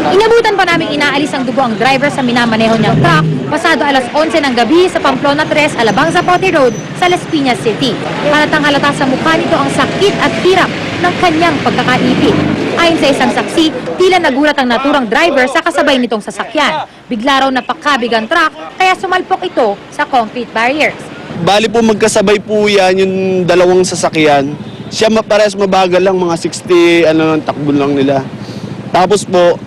Inabutan pa namin inaalis ang dugo ang driver sa minamaneho niyang truck pasado alas 11 ng gabi sa Pamplona 3, Alabang Zapote Road sa Las Piñas City. Halatang halata sa mukha nito ang sakit at hirap ng kanyang pagkakaipit. Ayon sa isang saksi, tila nagulat ang naturang driver sa kasabay nitong sasakyan. Bigla raw napakabig ang truck kaya sumalpok ito sa concrete barriers. Bali po magkasabay po yan yung dalawang sasakyan. Siya parehas mabagal lang, mga 60 ang takbo lang nila. Tapos po,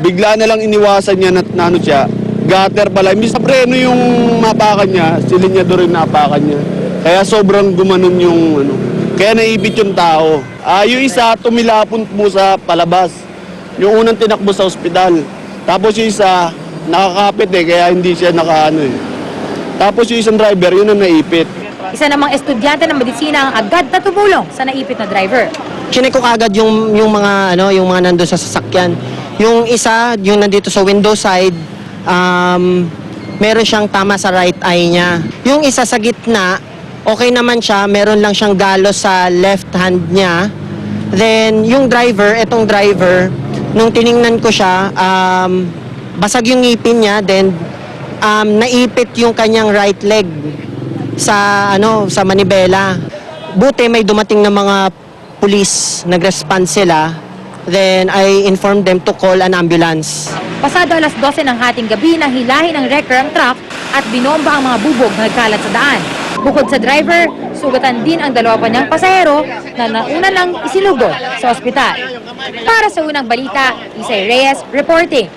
bigla na lang iniwasan niya na ano siya, gutter pala. Imbis sa preno yung mapakan niya, silinyador rin napakan niya. Kaya sobrang gumanon yung kaya naibit yung tao. Yung isa tumilapon po sa palabas. Yung unang tinakbo sa ospital. Tapos yung isa nakakapit kaya hindi siya Tapos yung isang driver, yun ang naipit. Isa namang estudyante ng medisina ang agad na tumulong sa naipit na driver. Chinek ko kagad yung mga nandoon sa sasakyan. Yung isa, yung nandito sa window side, meron siyang tama sa right eye niya. Yung isa sa gitna, okay naman siya, meron lang siyang galos sa left hand niya. Then yung driver, etong driver, nung tiningnan ko siya, basag yung ngipin niya, then naipit yung kanyang right leg sa manibela. Buti may dumating na mga pulis, nag-respond sila. Then I informed them to call an ambulance. Pasado alas 12 ng hating gabi nang hilahin ng wrecker ang truck at binomba ang mga bubog na nagkalat sa daan. Bukod sa driver, sugatan din ang dalawa pa niyang pasahero na nauna lang isinugod sa ospital. Para sa unang balita, Isay Reyes reporting.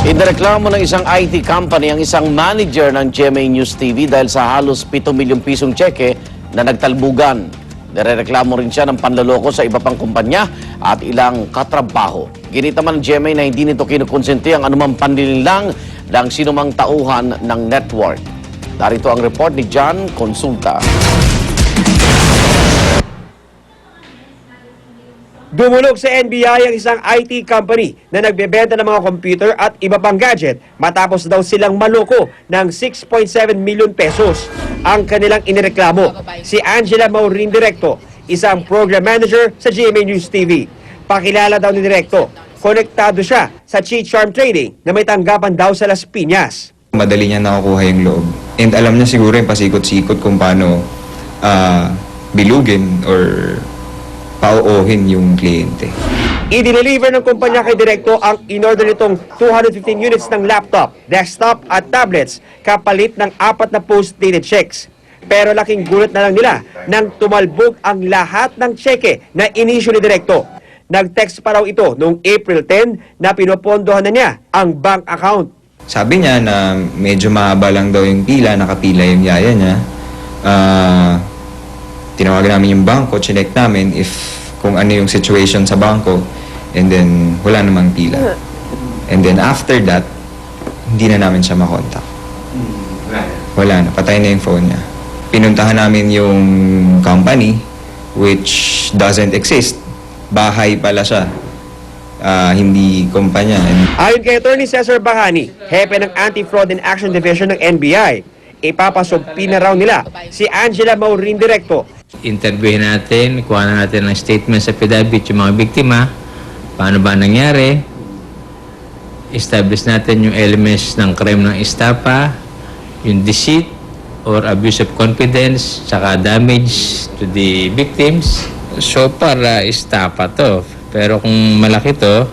Inireklamo ng isang IT company ang isang manager ng GMA News TV dahil sa halos 7 milyong pisong tseke na nagtalbugan. Nirereklamo rin siya ng panloloko sa iba pang kumpanya at ilang katrabaho. Ginita man ng GMA na hindi nito kinukonsente ang anumang panlilinlang ng sinumang tauhan ng network. Narito ang report ni John Consulta. Dumulog sa NBI ang isang IT company na nagbebenta ng mga computer at iba pang gadget matapos daw silang maloko ng 6.7 milyon pesos. Ang kanilang inireklamo, si Angela Maurin Directo, isang program manager sa GMA News TV. Pakilala daw ni Directo, konektado siya sa Cheat Charm Trading na may tanggapan daw sa Las Piñas. Madali niya nakukuha yung loob. And alam niya siguro yung pasikot-sikot kung paano bilugin or pauohin yung kliyente. I-deliver ng kumpanya kay Directo ang in-order nitong 215 units ng laptop, desktop at tablets kapalit ng 4 na post-dated checks. Pero laking gulat na lang nila nang tumalbog ang lahat ng cheque na inisyu ni Directo. Nag-text pa raw ito noong April 10 na pinopondohan na niya ang bank account. Sabi niya na medyo mahaba lang daw yung pila, nakapila yung yaya niya. Tinawagan namin yung bangko, chinek namin kung ano yung situation sa bangko, and then wala namang pila. And then after that, hindi na namin siya makontak. Wala na, patay na yung phone niya. Pinuntahan namin yung company, which doesn't exist. Bahay pala siya, hindi kumpanya. Ayon kay Attorney Cesar Bahani, hepe ng Anti-Fraud and Action Division ng NBI, ipapasugpi na raw nila si Angela Maurin Directo. Interviewin natin, kuha na natin ng statement sa affidavit yung mga biktima, paano ba nangyari, establish natin yung elements ng crime ng estafa, yung deceit or abuse of confidence, saka damage to the victims. So para estafa to, pero kung malaki to,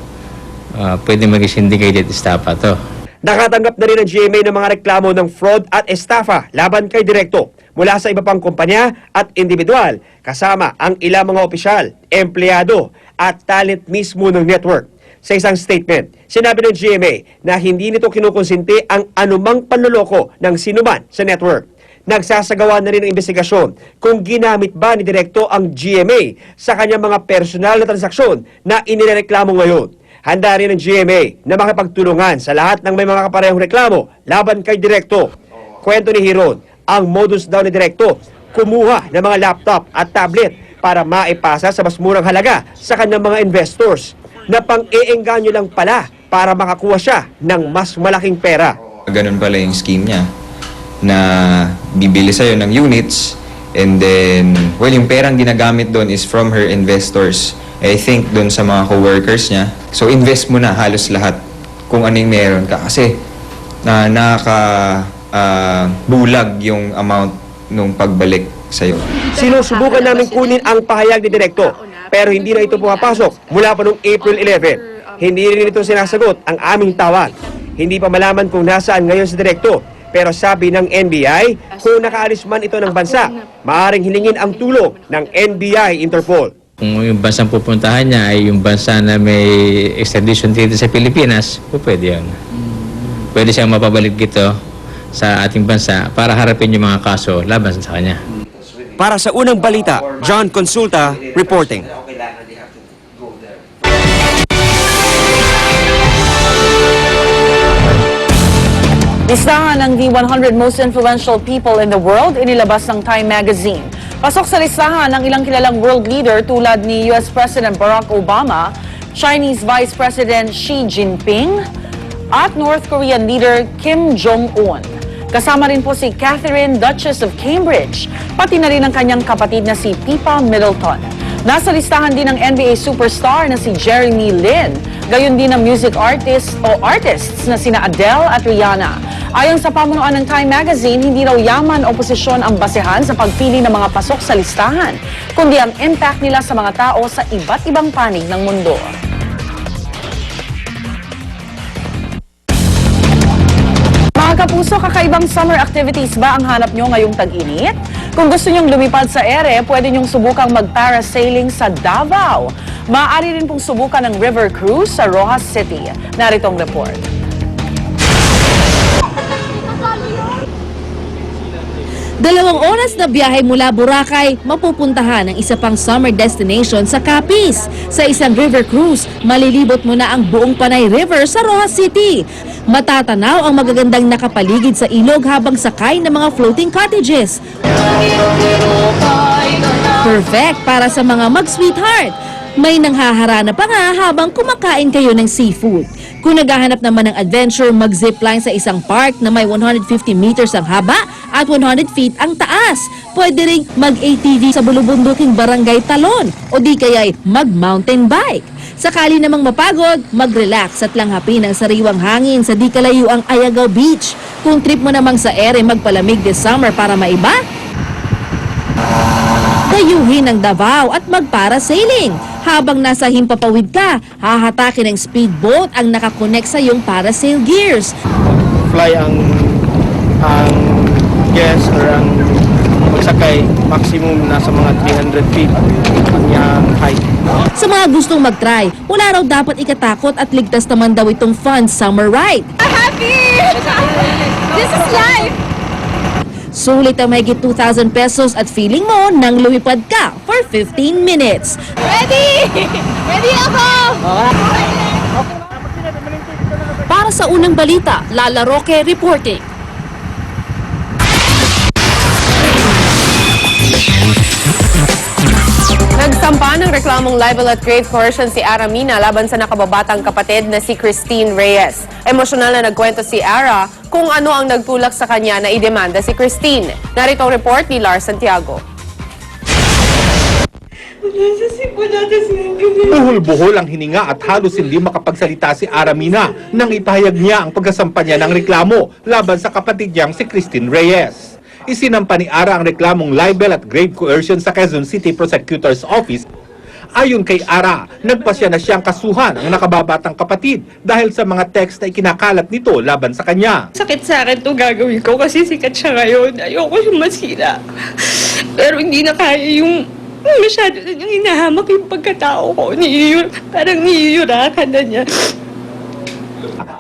pwede maging syndicated estafa to. Nakatanggap na rin ang GMA ng mga reklamo ng fraud at estafa laban kay Directo mula sa iba pang kumpanya at individual, kasama ang ilang mga opisyal, empleyado at talent mismo ng network. Sa isang statement, sinabi ng GMA na hindi nito kinukonsinti ang anumang panloloko ng sinuman sa network. Nagsasagawa na rin ang investigasyon kung ginamit ba ni Directo ang GMA sa kanyang mga personal na transaksyon na inireklamo ngayon. Handa rin ang GMA na makipagtulungan sa lahat ng may mga kaparehong reklamo laban kay Directo. Kwento ni Hiron, ang modus daw ni Directo, kumuha ng mga laptop at tablet para maipasa sa mas murang halaga sa kanyang mga investors na pang-iengganyo lang pala para makakuha siya ng mas malaking pera. Ganun pala yung scheme niya, na bibili sa'yo ng units, And then, well, yung perang ginagamit doon is from her investors. I think doon sa mga co-workers niya. So, invest mo na halos lahat kung ano yung meron ka. Kasi, bulag yung amount nung pagbalik sa'yo. Sinusubukan namin kunin ang pahayag ni Direkto, pero hindi na ito pumapasok mula pa noong April 11. Hindi rin ito sinasagot ang aming tawag. Hindi pa malaman kung nasaan ngayon si Direkto, pero sabi ng NBI, kung nakaalis man ito ng bansa, maaaring hilingin ang tulong ng NBI Interpol. Kung yung bansang pupuntahan niya ay yung bansa na may extradition treaty sa Pilipinas, pwede yun. Pwede siyang mapabalik dito sa ating bansa para harapin yung mga kaso laban sa kanya. Para sa unang balita, John Consulta, reporting. Listahan ng the 100 most influential people in the world inilabas ng Time Magazine. Pasok sa listahan ng ilang kilalang world leader tulad ni US President Barack Obama, Chinese Vice President Xi Jinping, at North Korean leader Kim Jong-un. Kasama rin po si Catherine, Duchess of Cambridge, pati na rin ang kanyang kapatid na si Pippa Middleton. Nasa listahan din ng NBA superstar na si Jeremy Lin, gayon din ang music artists na sina Adele at Rihanna. Ayon sa pamunuan ng Time Magazine, hindi raw yaman o posisyon ang basehan sa pagpili ng mga pasok sa listahan, kundi ang impact nila sa mga tao sa iba't ibang panig ng mundo. Mga kapuso, kakaibang summer activities ba ang hanap nyo ngayong tag-init? Kung gusto nyong lumipad sa ere, pwede nyong subukang mag-parasailing sa Davao. Maaari rin pong subukan ng river cruise sa Rojas City. Narito ang report. Dalawang oras na biyahe mula Boracay, mapupuntahan ang isa pang summer destination sa Capiz. Sa isang river cruise, malilibot mo na ang buong Panay River sa Rojas City. Matatanaw ang magagandang nakapaligid sa ilog habang sakay ng mga floating cottages. Perfect para sa mga mag-sweetheart. May nanghaharana pa nga habang kumakain kayo ng seafood. Kung naghahanap naman ng adventure, mag-zipline sa isang park na may 150 meters ang haba at 100 feet ang taas. Pwede ring mag-ATV sa bulubunduking Barangay Talon o di kaya'y mag-mountain bike. Sakali namang mapagod, mag-relax at langhapin ang sariwang hangin sa di kalayuang Ayagaw Beach. Kung trip mo namang sa ere magpalamig this summer para maiba, dayuhin ng Davao at mag-parasailing. Habang nasa himpapawid ka, hahatakin ng speedboat ang nakakonect sa iyong parasail gears. Fly ang guest or ang magsakay maximum nasa mga 300 feet ang yung height. Sa mga gustong mag-try, wala raw dapat ikatakot at ligtas naman daw itong fun summer ride. Happy! This is life! Sulit ang mahigit 2,000 pesos at feeling mo nang lumipad ka for 15 minutes. Ready! Ready ako! Para sa unang balita, Lala Roque reporting. Nagsampa ng reklamong libel at grave coercion si Ara Mina laban sa nakababatang kapatid na si Christine Reyes. Emosyonal na nagkwento si Ara kung ano ang nagtulak sa kanya na idemanda si Christine. Narito ang report ni Lars Santiago. Buhol-buhol ang hininga at halos hindi makapagsalita si Ara Mina nang ipahayag niya ang pagkasampa niya ng reklamo laban sa kapatid niyang si Christine Reyes. Isinampa ni Ara ang reklamong libel at grave coercion sa Quezon City Prosecutor's Office. Ayon kay Ara, nagpasya na siyang kasuhan ang nakababatang kapatid dahil sa mga text na ikinakalat nito laban sa kanya. Sakit sa akin ito gagawin ko kasi sikat siya ngayon. Ayoko siyang masira. Pero hindi na kaya yung masyado na niyang hinahamak yung pagkatao ko. Parang niyuyurakan na niya.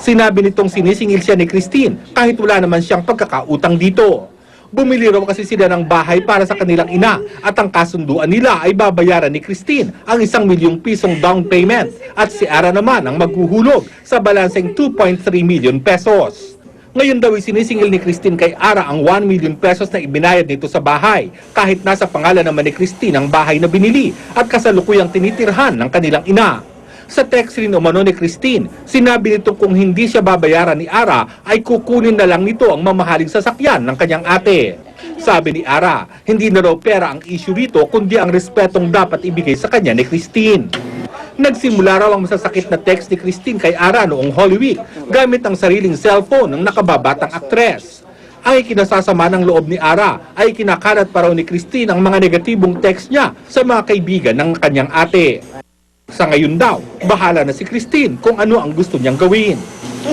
Sinabi nitong sinisingil siya ni Christine kahit wala naman siyang pagkakautang dito. Bumili raw kasi sila ng bahay para sa kanilang ina at ang kasunduan nila ay babayaran ni Christine ang 1 milyong pisong down payment at si Ara naman ang maghuhulog sa balanseng 2.3 million pesos. Ngayon daw ay sinisingil ni Christine kay Ara ang 1 million pesos na ibinayad nito sa bahay kahit nasa pangalan naman ni Christine ang bahay na binili at kasalukuyang tinitirhan ng kanilang ina. Sa text rin umano ni Christine, sinabi nito kung hindi siya babayaran ni Ara ay kukunin na lang nito ang mamahaling sasakyan ng kanyang ate. Sabi ni Ara, hindi na raw pera ang issue rito kundi ang respetong dapat ibigay sa kanya ni Christine. Nagsimula raw ang masasakit na text ni Christine kay Ara noong Holy Week gamit ang sariling cellphone ng nakababatang aktres. Ang ikinasasama ng loob ni Ara ay kinakalat pa raw ni Christine ang mga negatibong text niya sa mga kaibigan ng kanyang ate. Sa ngayon daw, bahala na si Christine kung ano ang gusto niyang gawin.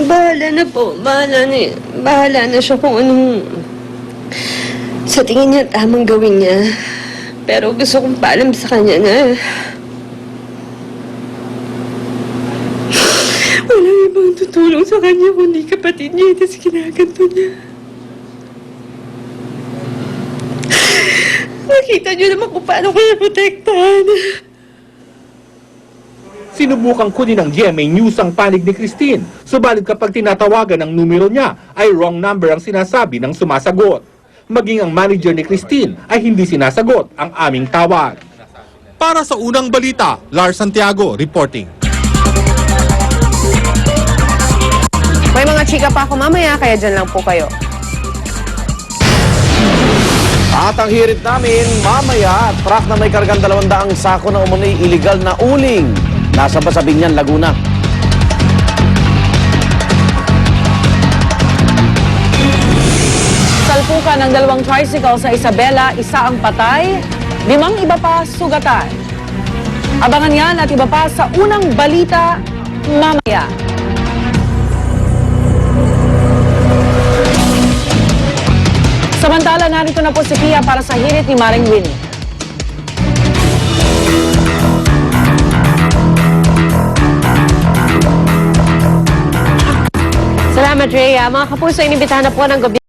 Bahala na po. Bahala na siya kung anong sa tingin niya tamang gawin niya. Pero gusto kong paalam sa kanya na walang ibang tutulong sa kanya kundi kapatid niya at kinaganto niya. Nakita niyo naman kung paano kaya protektahan. Sinubukang kunin ng GMA News ang panig ni Christine, subalit kapag tinatawagan ang numero niya ay wrong number ang sinasabi ng sumasagot. Maging ang manager ni Christine ay hindi sinasagot ang aming tawag. Para sa unang balita, Lars Santiago reporting. May mga chika pa ako mamaya, kaya dyan lang po kayo. At ang hirit namin, mamaya, truck na may kargang 200 sako na umunoy illegal na uling. Nasa Basabingan, Laguna. Salpukan ng 2 tricycle sa Isabela, isa ang patay, 5 iba pa sugatan. Abangan yan at iba pa sa unang balita mamaya. Samantala, narito na po si Pia para sa hirit ni Maring Winnie. Salamat, Rhea. Mga kapuso, inibitahan na po ng gobyerno